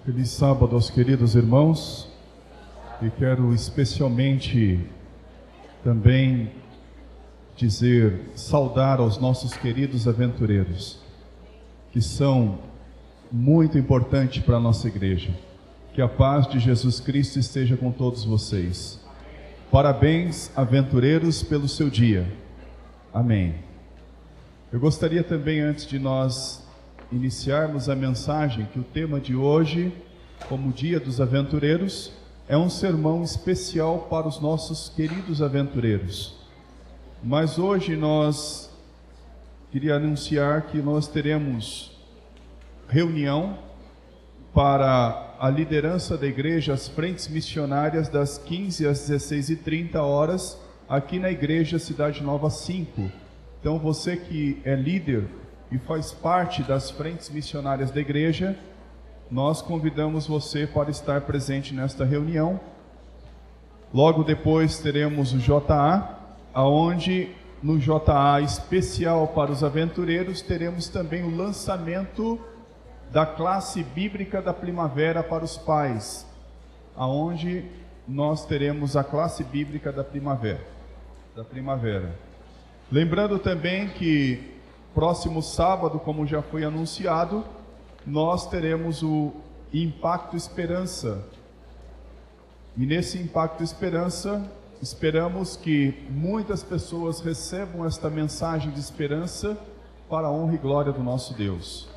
Feliz sábado aos queridos irmãos, e quero especialmente também saudar aos nossos queridos aventureiros, que são muito importantes para a nossa igreja. Que a paz de Jesus Cristo esteja com todos vocês. Parabéns, aventureiros, pelo seu dia. Amém. Eu gostaria também, antes de nós iniciarmos a mensagem, que o tema de hoje, como Dia dos Aventureiros, é um sermão especial para os nossos queridos aventureiros. Mas hoje queria anunciar que nós teremos reunião para a liderança da igreja, as frentes missionárias, das 15 às 16h30 horas, aqui na igreja Cidade Nova 5. Então você que é líder e faz parte das frentes missionárias da igreja, nós convidamos você para estar presente nesta reunião. Logo depois teremos o JA, aonde no JA especial para os aventureiros teremos também o lançamento da classe bíblica da primavera para os pais, aonde nós teremos a classe bíblica da primavera. Lembrando também que próximo sábado, como já foi anunciado, nós teremos o Impacto Esperança. E nesse Impacto Esperança, esperamos que muitas pessoas recebam esta mensagem de esperança para a honra e glória do nosso Deus.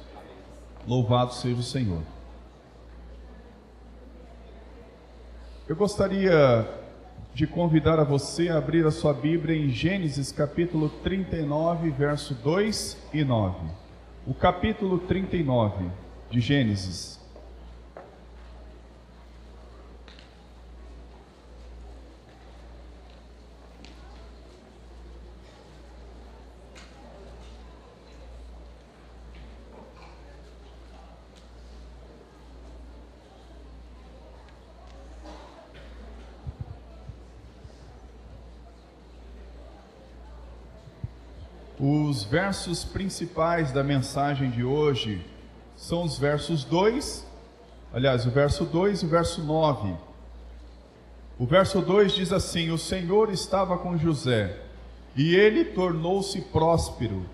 Louvado seja o Senhor. Eu gostaria de convidar a você a abrir a sua Bíblia em Gênesis capítulo 39, verso 2 e 9. O capítulo 39 de Gênesis. Os versos principais da mensagem de hoje são os versos 2, o verso 2 e o verso 9. O verso 2 diz assim: o Senhor estava com José, e ele tornou-se próspero,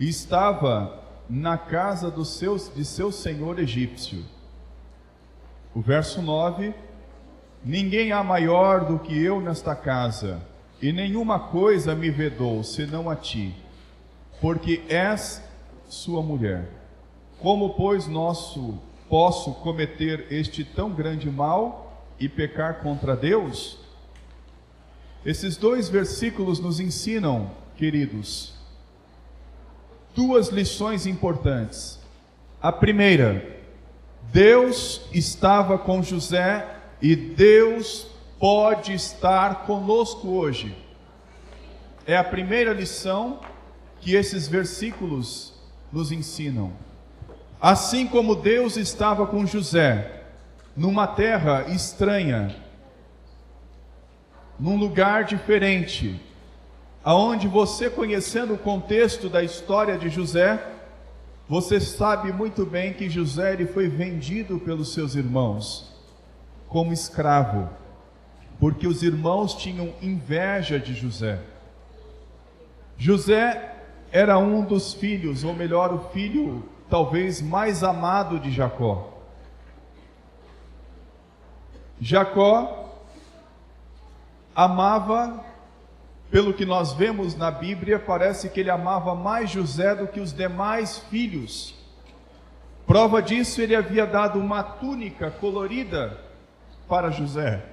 e estava na casa de seu senhor egípcio. O verso 9: ninguém há maior do que eu nesta casa, e nenhuma coisa me vedou, senão a ti, porque és sua mulher. Como, pois, posso cometer este tão grande mal e pecar contra Deus? Esses dois versículos nos ensinam, queridos, duas lições importantes. A primeira: Deus estava com José e Deus pode estar conosco hoje. É a primeira lição que esses versículos nos ensinam. Assim como Deus estava com José, numa terra estranha, num lugar diferente, aonde você, conhecendo o contexto da história de José, você sabe muito bem que José ele foi vendido pelos seus irmãos como escravo, porque os irmãos tinham inveja de José. José era um dos filhos, ou melhor, o filho talvez mais amado de Jacó. Jacó amava, pelo que nós vemos na Bíblia, parece que ele amava mais José do que os demais filhos. Prova disso, ele havia dado uma túnica colorida para José.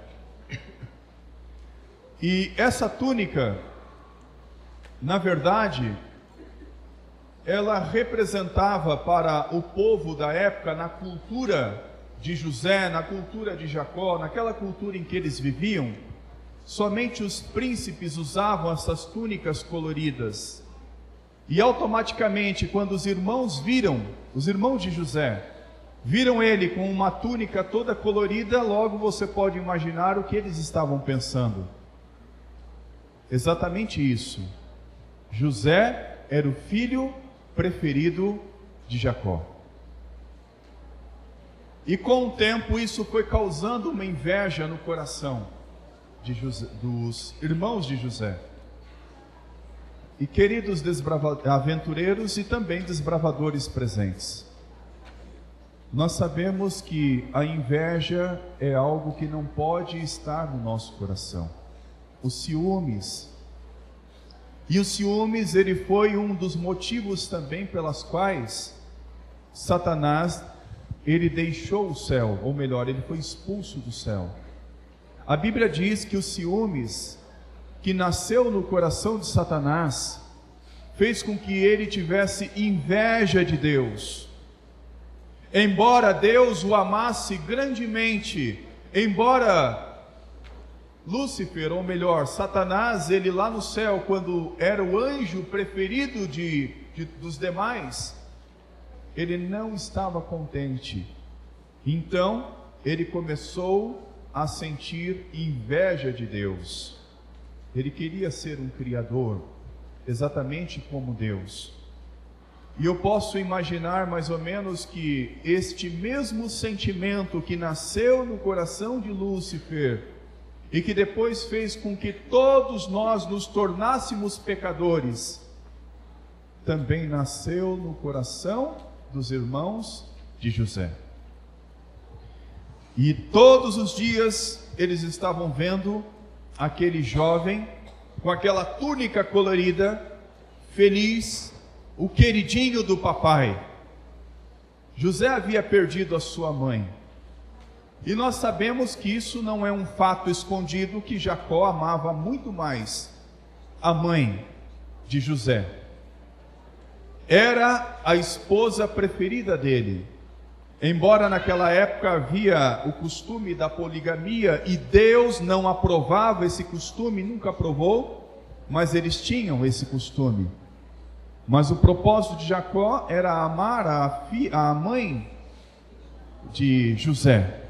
E essa túnica, na verdade, ela representava para o povo da época, na cultura de José, na cultura de Jacó, naquela cultura em que eles viviam, somente os príncipes usavam essas túnicas coloridas. E automaticamente, quando os irmãos de José, viram ele com uma túnica toda colorida, logo você pode imaginar o que eles estavam pensando. Exatamente isso. José era o filho preferido de Jacó. E com o tempo isso foi causando uma inveja no coração dos irmãos de José. E queridos aventureiros e também desbravadores presentes, nós sabemos que a inveja é algo que não pode estar no nosso coração. Os ciúmes. E o ciúmes, ele foi um dos motivos também pelas quais Satanás, ele deixou o céu, ou melhor, ele foi expulso do céu. A Bíblia diz que os ciúmes, que nasceu no coração de Satanás, fez com que ele tivesse inveja de Deus. Embora Deus o amasse grandemente, embora Lúcifer, ou melhor, Satanás, ele lá no céu, quando era o anjo preferido dos demais, ele não estava contente. Então, ele começou a sentir inveja de Deus. Ele queria ser um criador, exatamente como Deus. E eu posso imaginar mais ou menos que este mesmo sentimento que nasceu no coração de Lúcifer e que depois fez com que todos nós nos tornássemos pecadores, também nasceu no coração dos irmãos de José. E todos os dias eles estavam vendo aquele jovem com aquela túnica colorida, feliz, o queridinho do papai. José havia perdido a sua mãe. E nós sabemos que isso não é um fato escondido, que Jacó amava muito mais a mãe de José. Era a esposa preferida dele. Embora naquela época havia o costume da poligamia e Deus não aprovava esse costume, nunca aprovou, mas eles tinham esse costume. Mas o propósito de Jacó era amar a mãe de José.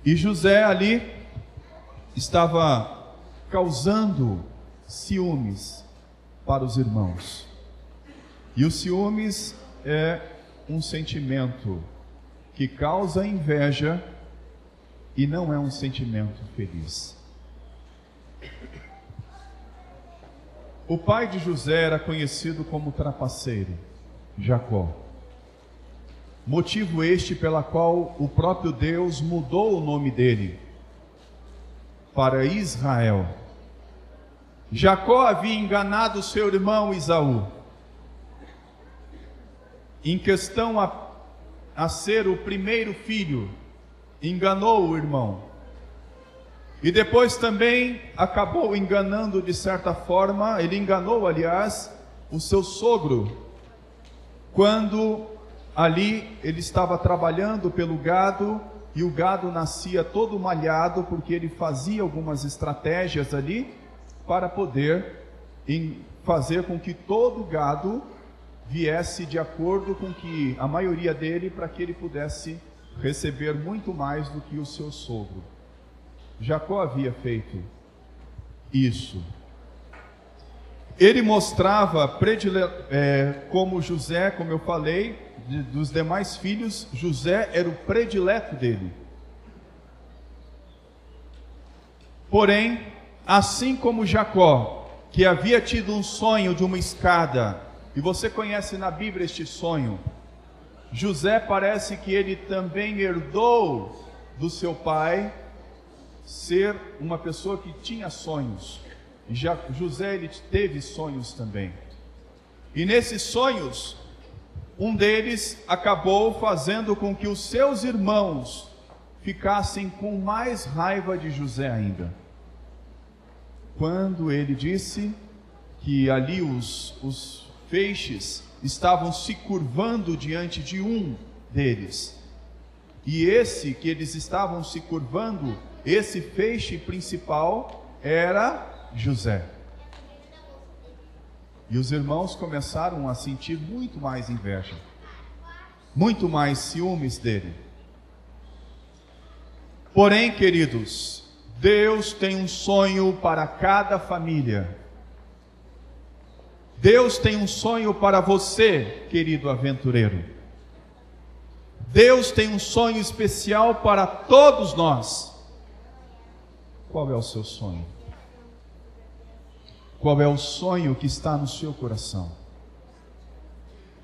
E José ali estava causando ciúmes para os irmãos. E o ciúmes é um sentimento que causa inveja e não é um sentimento feliz. O pai de José era conhecido como trapaceiro, Jacó. Motivo este pela qual o próprio Deus mudou o nome dele para Israel. Jacó havia enganado seu irmão Esaú em questão a ser o primeiro filho, enganou o irmão. E depois também acabou enganando de certa forma, ele enganou, aliás, o seu sogro, quando ali ele estava trabalhando pelo gado, e o gado nascia todo malhado, porque ele fazia algumas estratégias ali, para poder fazer com que todo o gado viesse de acordo com que a maioria dele, para que ele pudesse receber muito mais do que o seu sogro. Jacó havia feito isso. Ele mostrava como José, como eu falei, dos demais filhos, José era o predileto dele. Porém, assim como Jacó, que havia tido um sonho de uma escada, e você conhece na Bíblia este sonho, José parece que ele também herdou do seu pai ser uma pessoa que tinha sonhos. José, ele teve sonhos também. E nesses sonhos, um deles acabou fazendo com que os seus irmãos ficassem com mais raiva de José ainda. Quando ele disse que ali os feixes estavam se curvando diante de um deles. E esse que eles estavam se curvando, esse feixe principal era José. E os irmãos começaram a sentir muito mais inveja, muito mais ciúmes dele. Porém, queridos, Deus tem um sonho para cada família. Deus tem um sonho para você, querido aventureiro. Deus tem um sonho especial para todos nós. Qual é o seu sonho? Qual é o sonho que está no seu coração?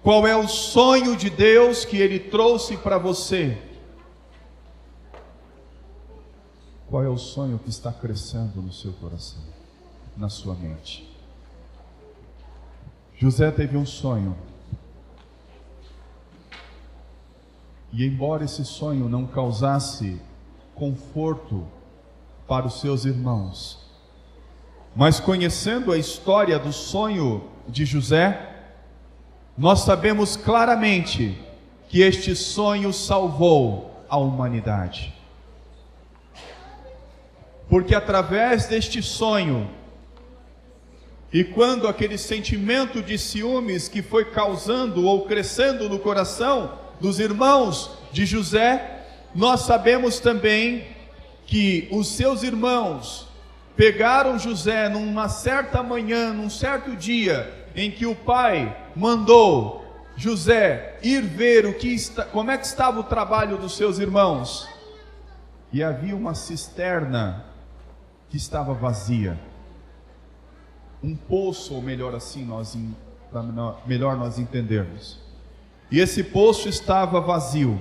Qual é o sonho de Deus que Ele trouxe para você? Qual é o sonho que está crescendo no seu coração, na sua mente? José teve um sonho. E embora esse sonho não causasse conforto para os seus irmãos, mas conhecendo a história do sonho de José, nós sabemos claramente que este sonho salvou a humanidade. Porque através deste sonho, e quando aquele sentimento de ciúmes que foi causando ou crescendo no coração dos irmãos de José, nós sabemos também que os seus irmãos pegaram José numa certa manhã, num certo dia, em que o pai mandou José ir ver como é que estava o trabalho dos seus irmãos. E havia uma cisterna que estava vazia. Um poço, ou melhor assim, melhor nós entendermos. E esse poço estava vazio.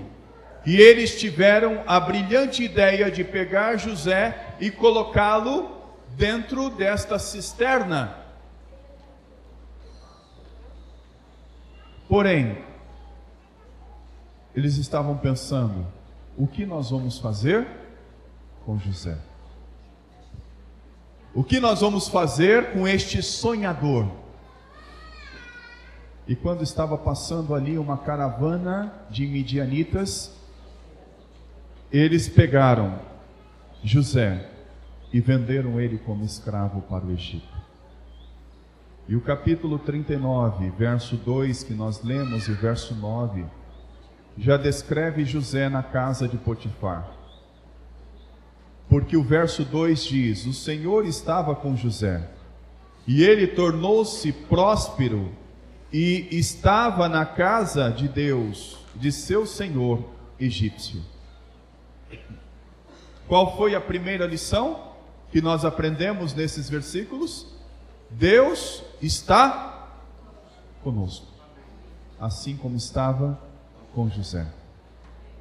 E eles tiveram a brilhante ideia de pegar José e colocá-lo dentro desta cisterna. Porém, eles estavam pensando: o que nós vamos fazer com José? O que nós vamos fazer com este sonhador? E quando estava passando ali uma caravana de midianitas, eles pegaram José e venderam ele como escravo para o Egito. E o capítulo 39, verso 2, que nós lemos, e o verso 9, já descreve José na casa de Potifar. Porque o verso 2 diz: o Senhor estava com José, e ele tornou-se próspero, e estava na casa de Deus, de seu senhor egípcio. Qual foi a primeira lição que nós aprendemos nesses versículos? Deus está conosco, assim como estava com José.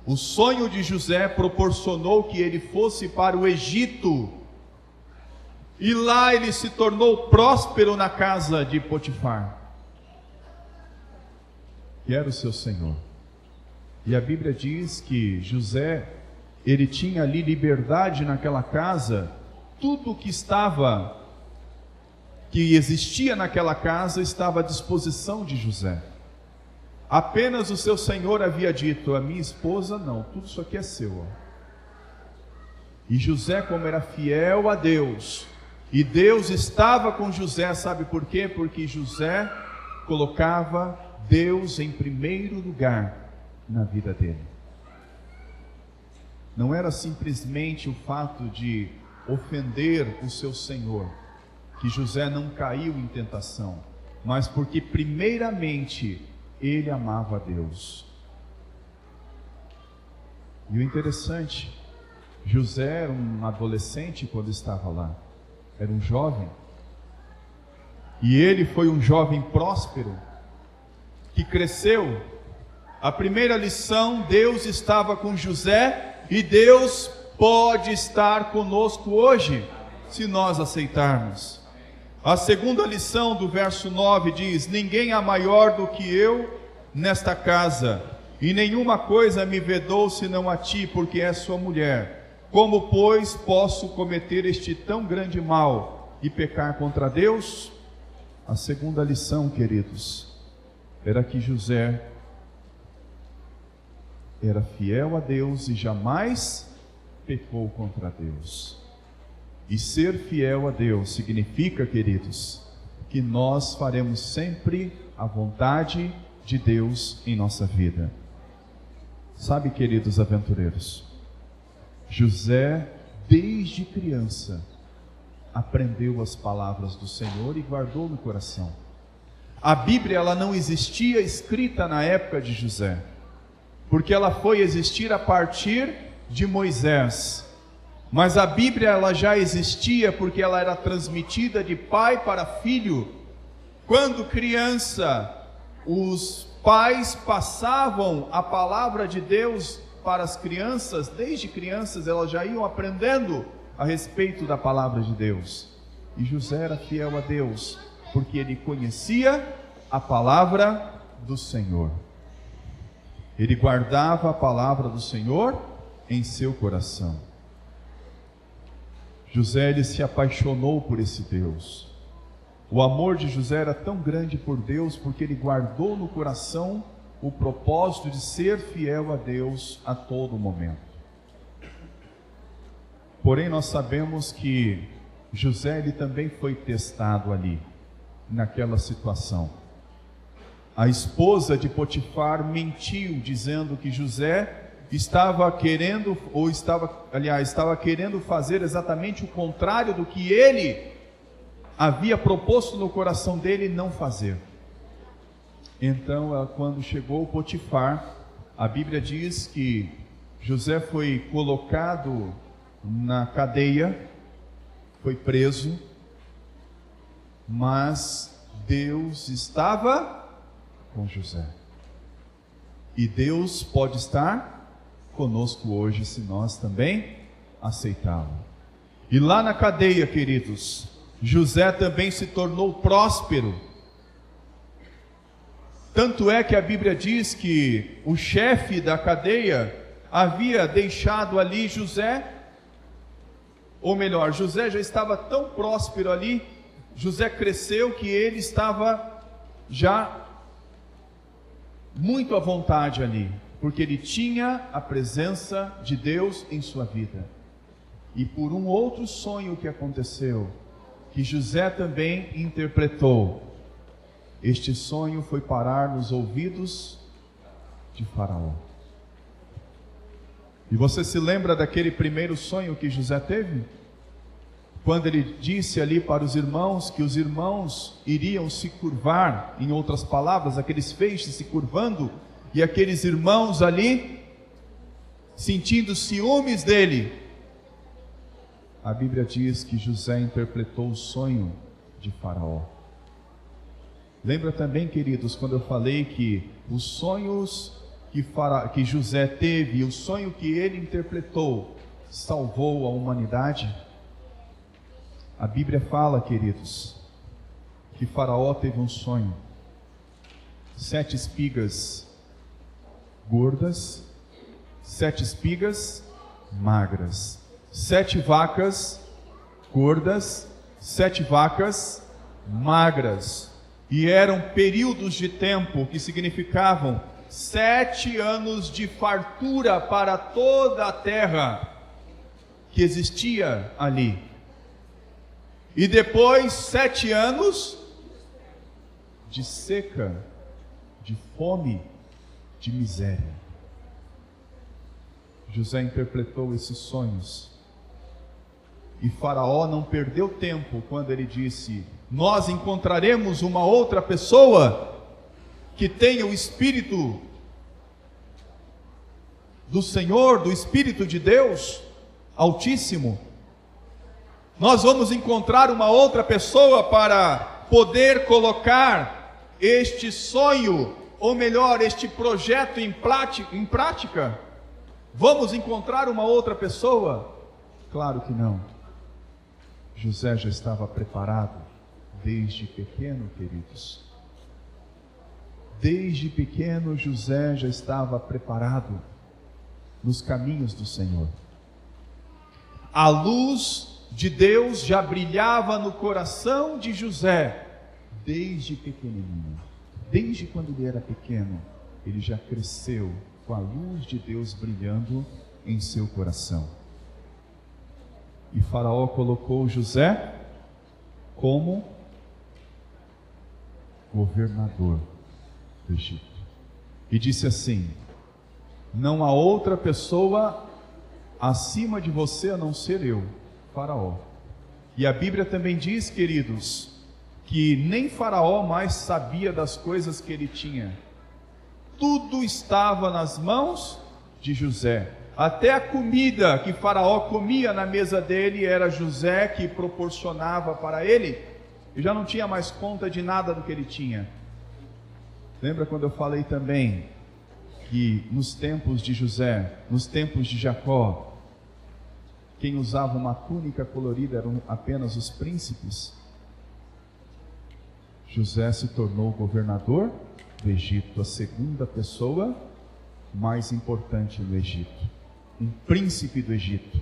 O sonho de José proporcionou que ele fosse para o Egito, e lá ele se tornou próspero na casa de Potifar, que era o seu senhor. E a Bíblia diz que José, ele tinha ali liberdade naquela casa. Tudo que existia naquela casa estava à disposição de José. Apenas o seu senhor havia dito: a minha esposa não, tudo isso aqui é seu. E José, como era fiel a Deus, e Deus estava com José, sabe por quê? Porque José colocava Deus em primeiro lugar na vida dele. Não era simplesmente o fato de ofender o seu senhor que José não caiu em tentação, mas porque primeiramente ele amava a Deus. E o interessante, José era um adolescente quando estava lá, era um jovem, e ele foi um jovem próspero, que cresceu. A primeira lição: Deus estava com José, e Deus pode estar conosco hoje, se nós aceitarmos. A segunda lição do verso 9 diz: ninguém há maior do que eu nesta casa, e nenhuma coisa me vedou senão a ti, porque és sua mulher. Como, pois, posso cometer este tão grande mal e pecar contra Deus? A segunda lição, queridos, era que José era fiel a Deus e jamais pecou contra Deus. E ser fiel a Deus significa, queridos, que nós faremos sempre a vontade de Deus em nossa vida. Sabe, queridos aventureiros, José, desde criança, aprendeu as palavras do Senhor e guardou no coração. A Bíblia, ela não existia escrita na época de José, porque ela foi existir a partir de Moisés. Mas a Bíblia ela já existia porque ela era transmitida de pai para filho. Quando criança, os pais passavam a palavra de Deus para as crianças. Desde crianças elas já iam aprendendo a respeito da palavra de Deus. E José era fiel a Deus, porque ele conhecia a palavra do Senhor. Ele guardava a palavra do Senhor em seu coração. José, ele se apaixonou por esse Deus. O amor de José era tão grande por Deus, porque ele guardou no coração o propósito de ser fiel a Deus a todo momento. Porém, nós sabemos que José, ele também foi testado ali, naquela situação. A esposa de Potifar mentiu, dizendo que José estava querendo fazer exatamente o contrário do que ele havia proposto no coração dele não fazer. Então, quando chegou Potifar, a Bíblia diz que José foi colocado na cadeia, foi preso, mas Deus estava com José. E Deus pode estar conosco hoje, se nós também aceitá-lo. E lá na cadeia, queridos, José também se tornou próspero. Tanto é que a Bíblia diz que o chefe da cadeia havia deixado ali José, ou melhor, José já estava tão próspero ali, José cresceu que ele estava já muito à vontade ali, porque ele tinha a presença de Deus em sua vida. E por um outro sonho que aconteceu, que José também interpretou, este sonho foi parar nos ouvidos de Faraó. E você se lembra daquele primeiro sonho que José teve? Quando ele disse ali para os irmãos que os irmãos iriam se curvar, em outras palavras, aqueles feixes se curvando, e aqueles irmãos ali sentindo ciúmes dele. A Bíblia diz que José interpretou o sonho de Faraó. Lembra também, queridos, quando eu falei que os sonhos que José teve, e o sonho que ele interpretou, salvou a humanidade? A Bíblia fala, queridos, que Faraó teve um sonho: 7 espigas gordas, 7 espigas magras, 7 vacas gordas, 7 vacas magras. E eram períodos de tempo que significavam 7 anos de fartura para toda a terra que existia ali. E depois 7 anos de seca, de fome, de miséria. José interpretou esses sonhos. E Faraó não perdeu tempo quando ele disse: nós encontraremos uma outra pessoa que tenha o Espírito do Senhor, do Espírito de Deus Altíssimo. Nós vamos encontrar uma outra pessoa para poder colocar este sonho, ou melhor, este projeto em prática. Vamos encontrar uma outra pessoa? Claro que não. José já estava preparado desde pequeno, queridos. Desde pequeno José já estava preparado nos caminhos do Senhor. A luz de Deus já brilhava no coração de José desde pequenininho. Desde quando ele era pequeno, ele já cresceu com a luz de Deus brilhando em seu coração. E Faraó colocou José como governador do Egito. E disse assim: não há outra pessoa acima de você a não ser eu, Faraó. E a Bíblia também diz, queridos, que nem Faraó mais sabia das coisas que ele tinha. Tudo tudo estava nas mãos de José. Até a comida que Faraó comia na mesa dele era José que proporcionava para ele. E já não tinha mais conta de nada do que ele tinha. Lembra quando eu falei também que nos tempos de José, nos tempos de Jacó, quem usava uma túnica colorida eram apenas os príncipes? José se tornou governador do Egito, a segunda pessoa mais importante no Egito. Um príncipe do Egito.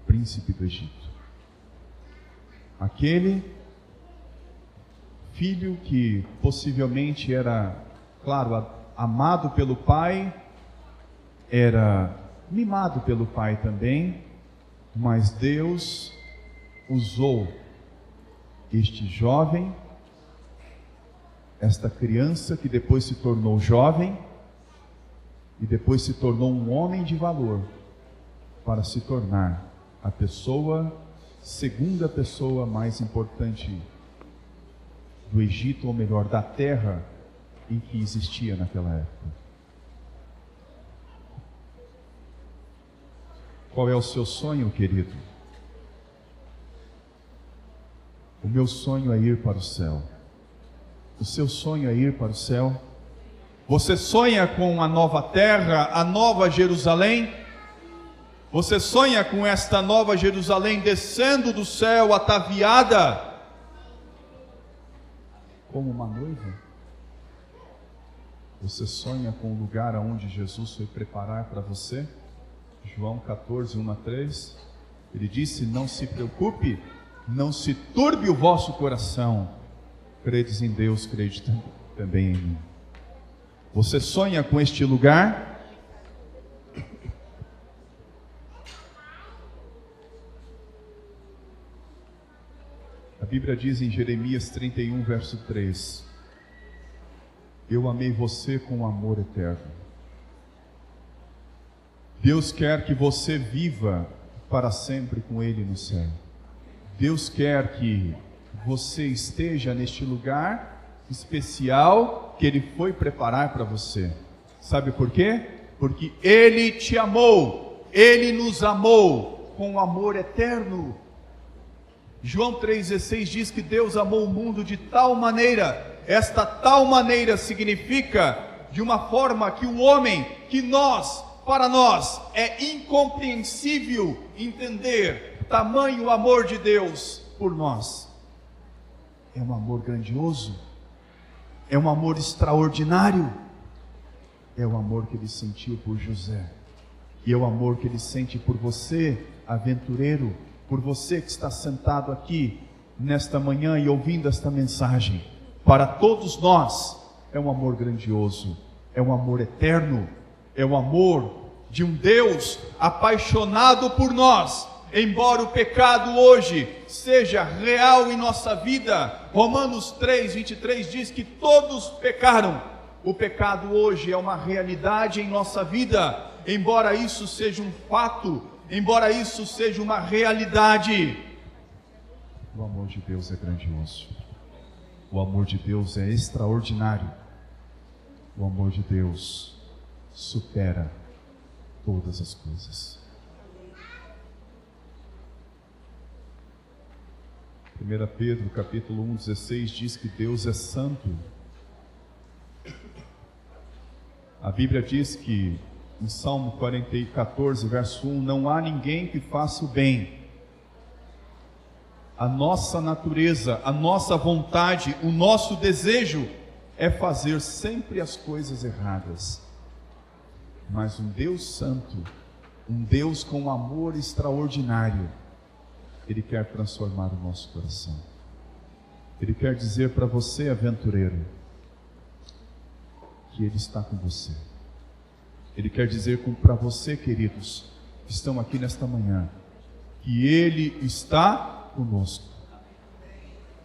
Príncipe do Egito. Aquele filho que possivelmente era, claro, amado pelo pai, era mimado pelo pai também, mas Deus usou este jovem, esta criança que depois se tornou jovem e depois se tornou um homem de valor, para se tornar a segunda pessoa mais importante do Egito, ou melhor, da terra em que existia naquela época. Qual é o seu sonho, querido? O meu sonho é ir para o céu. O seu sonho é ir para o céu? Você sonha com a nova terra, a nova Jerusalém? Você sonha com esta nova Jerusalém descendo do céu, ataviada como uma noiva? Você sonha com o lugar aonde Jesus foi preparar para você? João 14, 1-3, ele disse: não se preocupe, não se turbe o vosso coração, credes em Deus, crede também em mim. Você sonha com este lugar? A Bíblia diz em Jeremias 31, verso 3: eu amei você com amor eterno. Deus quer que você viva para sempre com Ele no céu. Deus quer que você esteja neste lugar especial que Ele foi preparar para você. Sabe por quê? Porque Ele te amou, Ele nos amou com amor eterno. João 3,16 diz que Deus amou o mundo de tal maneira. Esta tal maneira significa de uma forma que o homem, que nós, para nós é incompreensível entender tamanho amor de Deus por nós. É um amor grandioso, é um amor extraordinário, é o amor que Ele sentiu por José, e é o amor que Ele sente por você, aventureiro, por você que está sentado aqui nesta manhã e ouvindo esta mensagem. Para todos nós é um amor grandioso, é um amor eterno, é o amor de um Deus apaixonado por nós, embora o pecado hoje seja real em nossa vida. Romanos 3:23 diz que todos pecaram. O pecado hoje é uma realidade em nossa vida, embora isso seja um fato, embora isso seja uma realidade. O amor de Deus é grandioso, o amor de Deus é extraordinário, o amor de Deus supera todas as coisas. 1 Pedro capítulo 1:16 diz que Deus é santo. A Bíblia diz que em Salmo 14, verso 1, não há ninguém que faça o bem. A nossa natureza, a nossa vontade, o nosso desejo é fazer sempre as coisas erradas. Mas um Deus santo, um Deus com amor extraordinário, Ele quer transformar o nosso coração. Ele quer dizer para você, aventureiro, que Ele está com você. Ele quer dizer para você, queridos, que estão aqui nesta manhã, que Ele está conosco.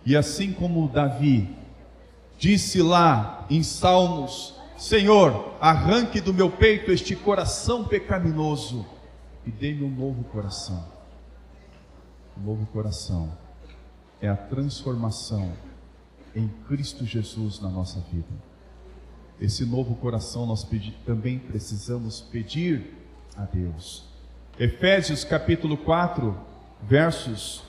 E assim como Davi disse lá em Salmos: Senhor, arranque do meu peito este coração pecaminoso e dê-me um novo coração. O novo coração é a transformação em Cristo Jesus na nossa vida. esse novo coração nós também precisamos pedir a Deus. Efésios capítulo 4, versos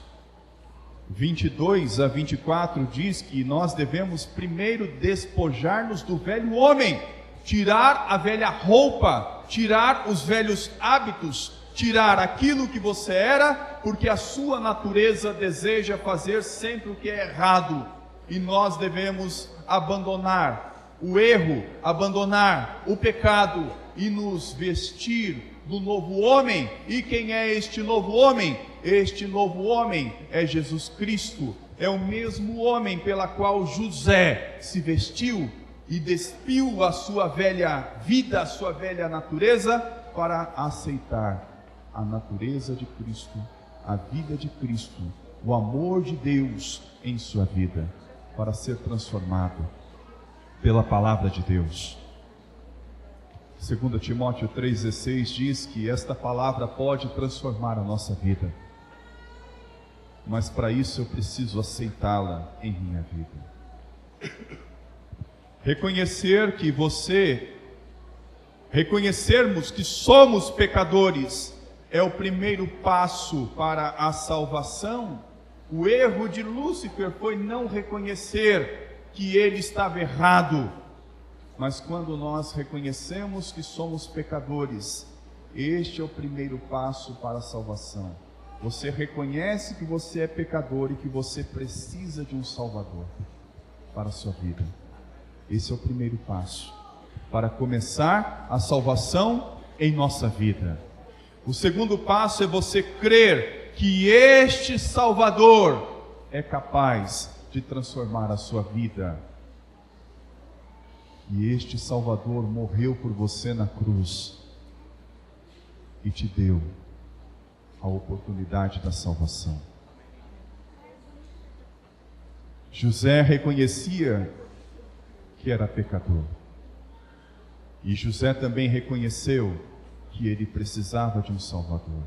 22 a 24 diz que nós devemos primeiro despojar-nos do velho homem, tirar a velha roupa, tirar os velhos hábitos, tirar aquilo que você era, porque a sua natureza deseja fazer sempre o que é errado, e nós devemos abandonar o erro, abandonar o pecado e nos vestir do novo homem. E quem é este novo homem? Este novo homem é Jesus Cristo, é o mesmo homem pela qual José se vestiu e despiu a sua velha vida, a sua velha natureza, para aceitar a natureza de Cristo, a vida de Cristo, o amor de Deus em sua vida, para ser transformado pela palavra de Deus. 2 Timóteo 3,16 diz que esta palavra pode transformar a nossa vida, mas para isso eu preciso aceitá-la em minha vida. Reconhecermos que somos pecadores é o primeiro passo para a salvação. O erro de Lúcifer foi não reconhecer que ele estava errado. Mas quando nós reconhecemos que somos pecadores, este é o primeiro passo para a salvação. Você reconhece que você é pecador e que você precisa de um Salvador para a sua vida. Esse é o primeiro passo para começar a salvação em nossa vida. O segundo passo é você crer que este Salvador é capaz de transformar a sua vida. E este Salvador morreu por você na cruz e te deu a oportunidade da salvação. José reconhecia que era pecador. E José também reconheceu que ele precisava de um Salvador.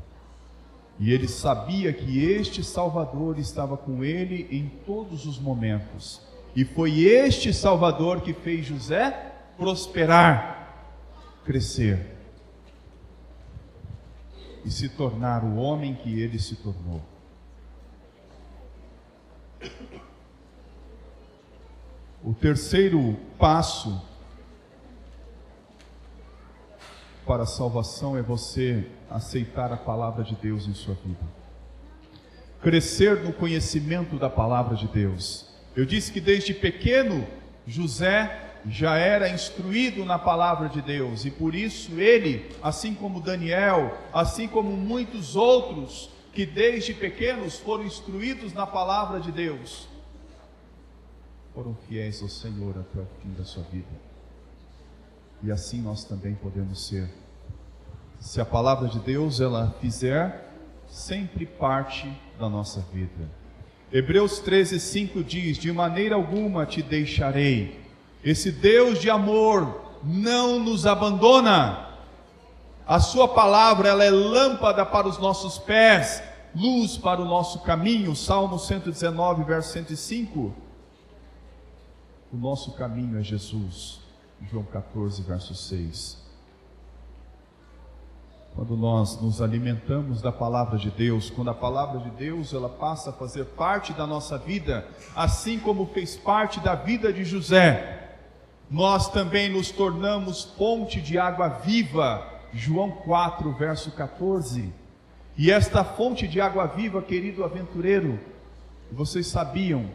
E ele sabia que este Salvador estava com ele em todos os momentos. E foi este Salvador que fez José prosperar, crescer e se tornar o homem que ele se tornou. O terceiro passo para a salvação é você aceitar a palavra de Deus em sua vida. Crescer no conhecimento da palavra de Deus. Eu disse que desde pequeno José já era instruído na palavra de Deus, e por isso ele, assim como Daniel, assim como muitos outros que desde pequenos foram instruídos na palavra de Deus, foram fiéis ao Senhor até o fim da sua vida. E assim nós também podemos ser, se a palavra de Deus ela fizer sempre parte da nossa vida. Hebreus 13:5 diz: de maneira alguma te deixarei. Esse Deus de amor não nos abandona. A sua palavra ela é lâmpada para os nossos pés, luz para o nosso caminho. Salmo 119, verso 105. O nosso caminho é Jesus. João 14, verso 6. Quando nós nos alimentamos da palavra de Deus, quando a palavra de Deus ela passa a fazer parte da nossa vida, assim como fez parte da vida de José, nós também nos tornamos fonte de água viva. João 4, verso 14. E esta fonte de água viva, querido aventureiro, vocês sabiam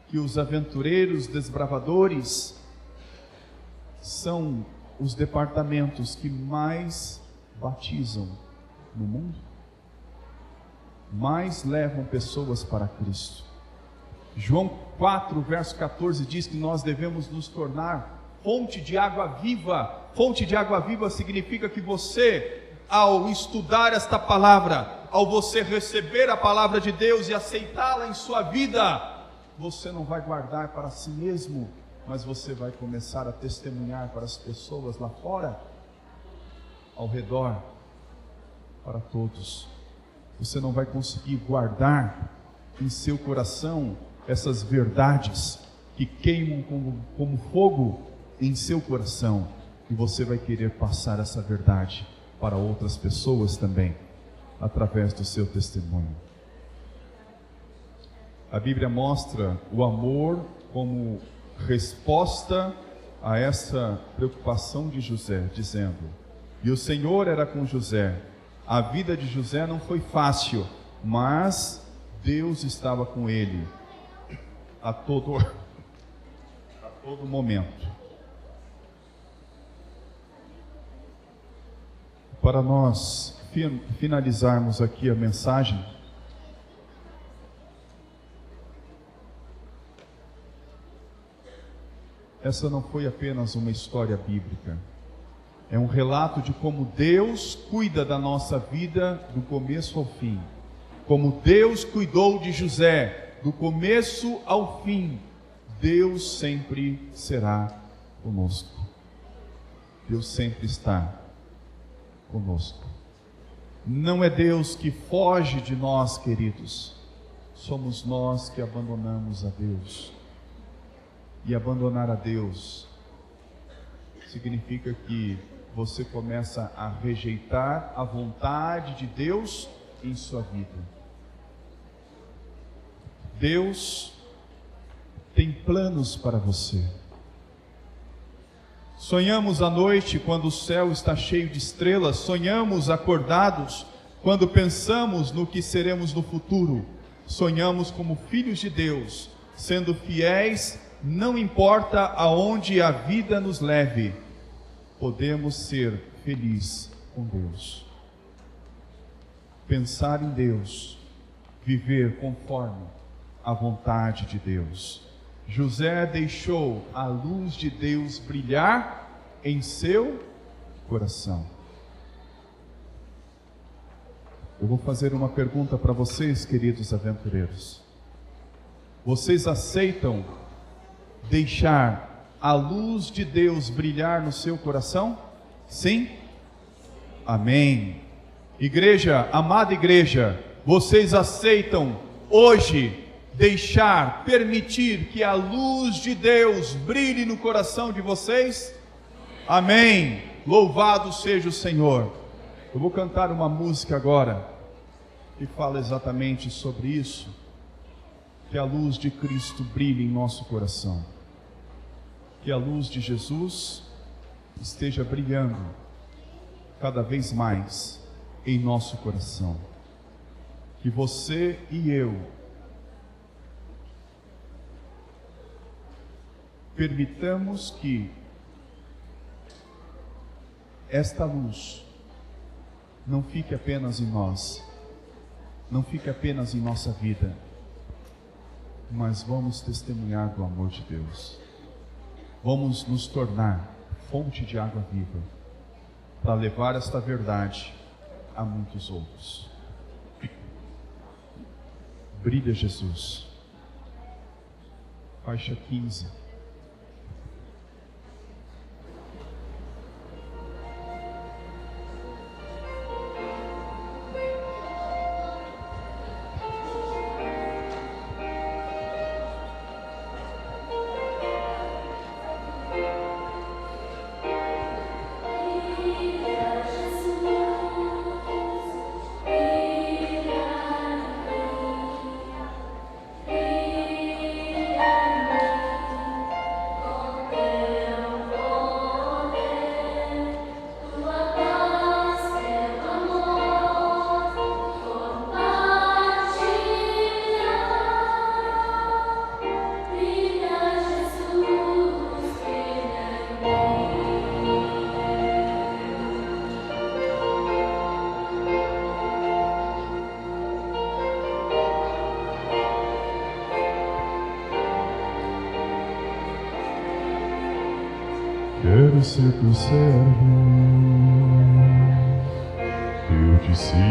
que os aventureiros desbravadores são os departamentos que mais batizam no mundo, mais levam pessoas para Cristo. João 4, verso 14 diz que nós devemos nos tornar fonte de água viva. Fonte de água viva significa que você, ao estudar esta palavra, ao você receber a palavra de Deus e aceitá-la em sua vida, você não vai guardar para si mesmo, mas você vai começar a testemunhar para as pessoas lá fora, ao redor, para todos. Você não vai conseguir guardar em seu coração essas verdades que queimam como fogo em seu coração, e você vai querer passar essa verdade para outras pessoas também, através do seu testemunho. A Bíblia mostra o amor como resposta a essa preocupação de José, dizendo: e o Senhor era com José. A vida de José não foi fácil, mas Deus estava com ele a todo momento. Para nós finalizarmos aqui a mensagem, essa não foi apenas uma história bíblica, é um relato de como Deus cuida da nossa vida do começo ao fim, como Deus cuidou de José do começo ao fim. Deus sempre será conosco, Deus sempre está conosco. Não é Deus que foge de nós, queridos, somos nós que abandonamos a Deus. E abandonar a Deus significa que você começa a rejeitar a vontade de Deus em sua vida. Deus tem planos para você. Sonhamos à noite quando o céu está cheio de estrelas, sonhamos acordados quando pensamos no que seremos no futuro, sonhamos como filhos de Deus, sendo fiéis. Não importa aonde a vida nos leve, podemos ser felizes com Deus. Pensar em Deus, viver conforme a vontade de Deus. José deixou a luz de Deus brilhar em seu coração. Eu vou fazer uma pergunta para vocês, queridos aventureiros. Vocês aceitam deixar a luz de Deus brilhar no seu coração? Sim? Amém. Igreja, amada igreja, vocês aceitam hoje permitir que a luz de Deus brilhe no coração de vocês? Amém. Louvado seja o Senhor. Eu vou cantar uma música agora que fala exatamente sobre isso. Que a luz de Cristo brilhe em nosso coração. Que a luz de Jesus esteja brilhando cada vez mais em nosso coração. Que você e eu permitamos que esta luz não fique apenas em nós, não fique apenas em nossa vida, mas vamos testemunhar do amor de Deus. Vamos nos tornar fonte de água viva para levar esta verdade a muitos outros. Brilha Jesus. Faixa 15. Quero ser teu servo, teu discípulo,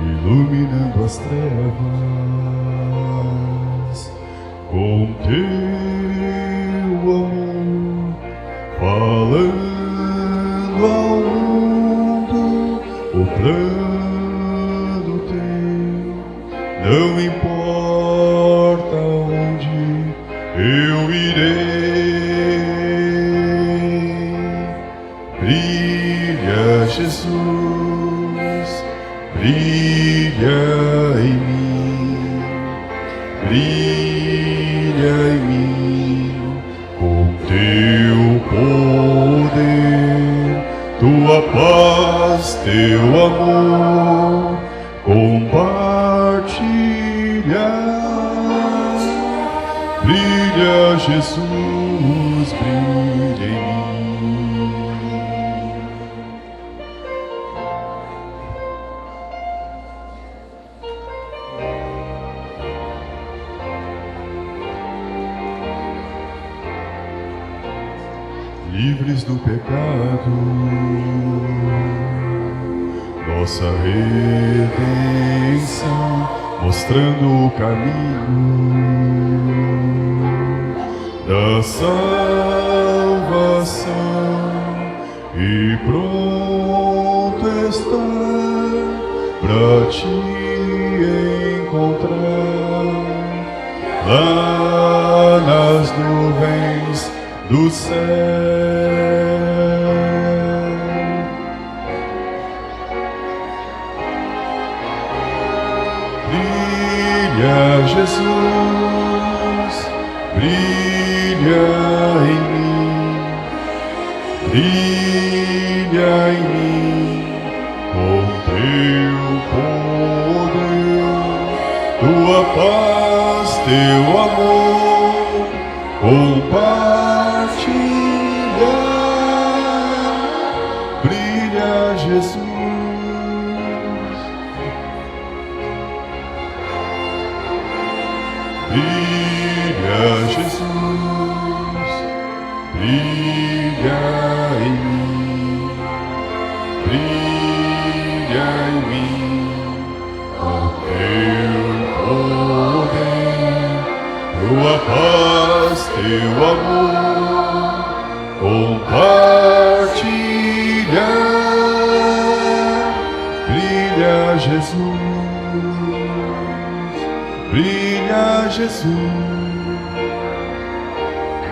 iluminando as trevas, com teu amor, falando ao mundo o plano teu. Não importa onde eu irei, Jesus, brilha em mim, brilha em mim, com teu poder, tua paz, teu amor, compartilha. Brilha, Jesus, brilha em mim. Livres do pecado, nossa redenção, mostrando o caminho da salvação, e pronto estar pra te encontrar lá nas nuvens do céu. Brilha, Jesus, brilha em mim, brilha em mim, com teu poder, tua paz, teu amor, compartilha. Brilha, Jesus. Brilha, Jesus, brilha em mim, brilha em mim, com teu poder, tua paz, teu amor, compartilha. Brilha, Jesus. Brilha, Jesus,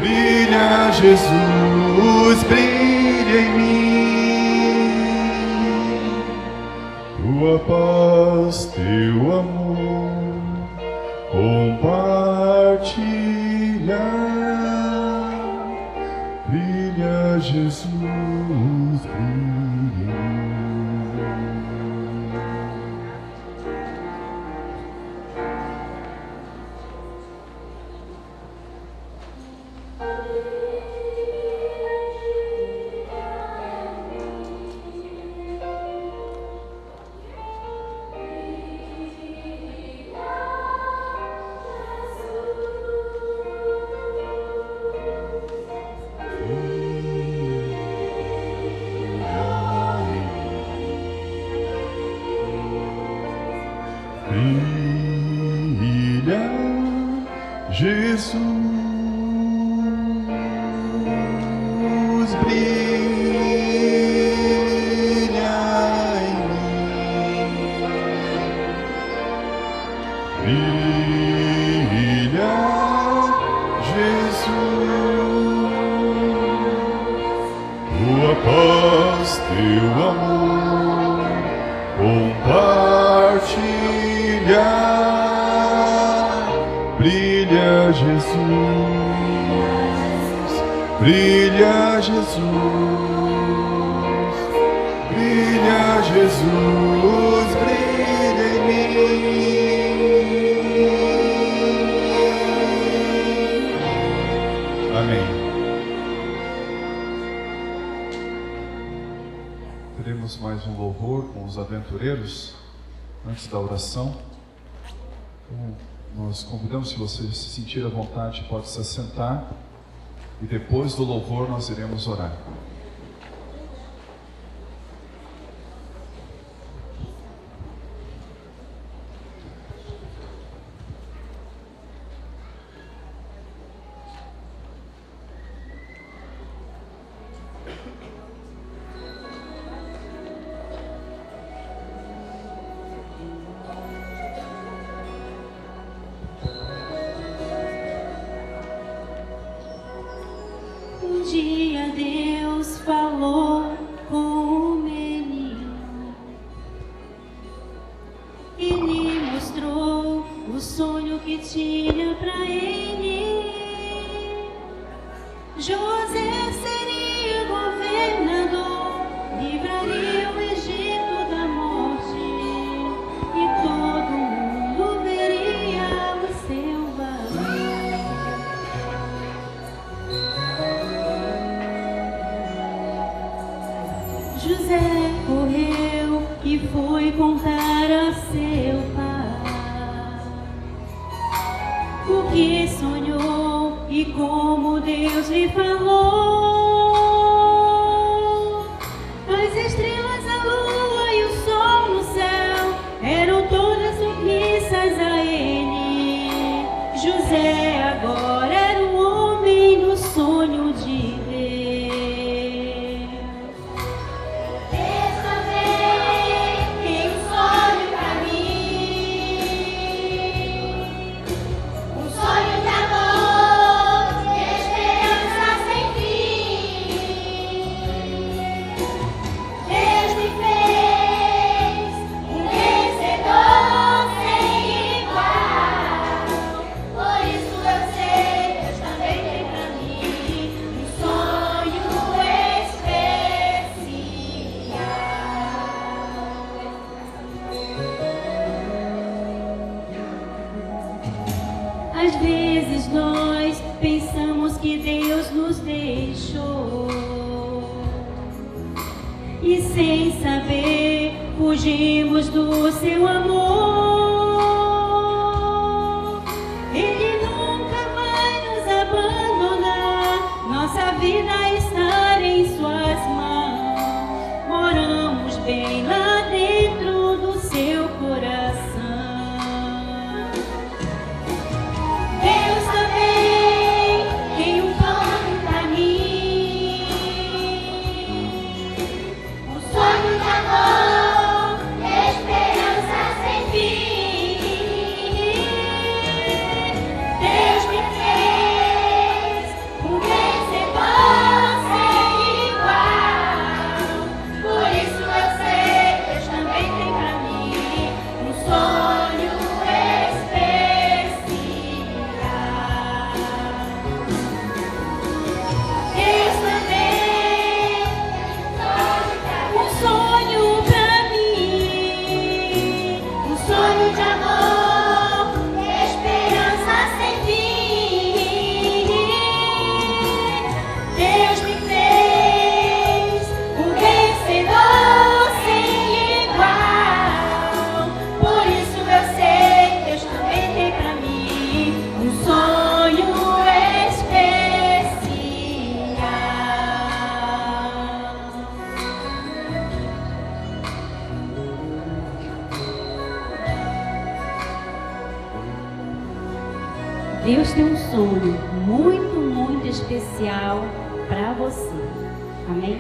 brilha, Jesus, brilha em mim, tua paz, teu amor, compartilha. Brilha, Jesus, brilha em mim. Brilha, Jesus, brilha em mim. Brilha, Jesus, tua paz, teu amor, compartilha. Brilha, Jesus, brilha, Jesus, brilha, Jesus, brilha em mim. Amém. Teremos mais um louvor com os aventureiros antes da oração. Nós convidamos, se você se sentir à vontade, pode se assentar, e depois do louvor nós iremos orar. Um dia Deus falou com o menino. que tinha para ele. José seria governador, livraria o Egito da morte, e todo mundo veria o seu valor. José correu e foi contar a seu pai o que sonhou e como Deus lhe falou. As estrelas, a lua e o sol no céu eram todas submissas a ele. José agora era um homem no sonho de Às vezes nós pensamos que Deus nos deixou e sem saber fugimos do seu amor. Ele nunca vai nos abandonar, nossa vida está em suas mãos. Moramos bem lá dentro do seu coração. Deus tem um sonho muito, muito especial para você. Amém?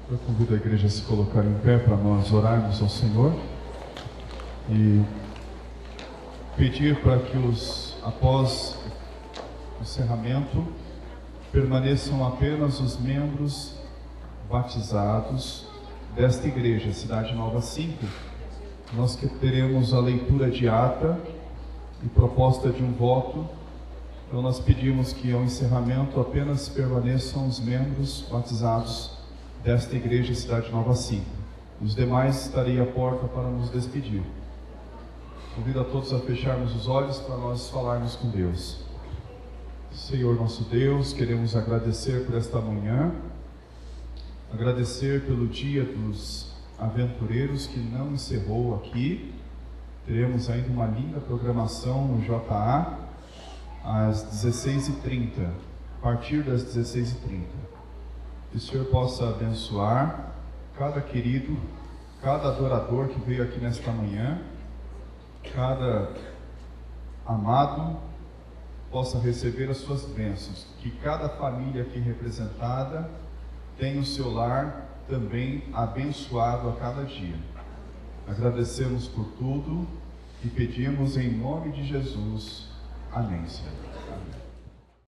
Eu convido a igreja a se colocar em pé para nós orarmos ao Senhor e pedir para que após o encerramento, permaneçam apenas os membros batizados desta igreja, Cidade Nova 5. Nós que teremos a leitura de ata e proposta de um voto. Então nós pedimos que ao encerramento apenas permaneçam os membros batizados desta igreja Cidade Nova 5. Os demais estarei à porta para nos despedir. Convido a todos a fecharmos os olhos para nós falarmos com Deus. Senhor nosso Deus, queremos agradecer por esta manhã, agradecer pelo dia dos aventureiros que não encerrou aqui. Teremos ainda uma linda programação no JA às 16h30, a partir das 16h30. Que o Senhor possa abençoar cada querido, cada adorador que veio aqui nesta manhã, cada amado possa receber as suas bênçãos, que cada família aqui representada tenha o seu lar também abençoado a cada dia. Agradecemos por tudo e pedimos em nome de Jesus. Amém, Senhor. Amém.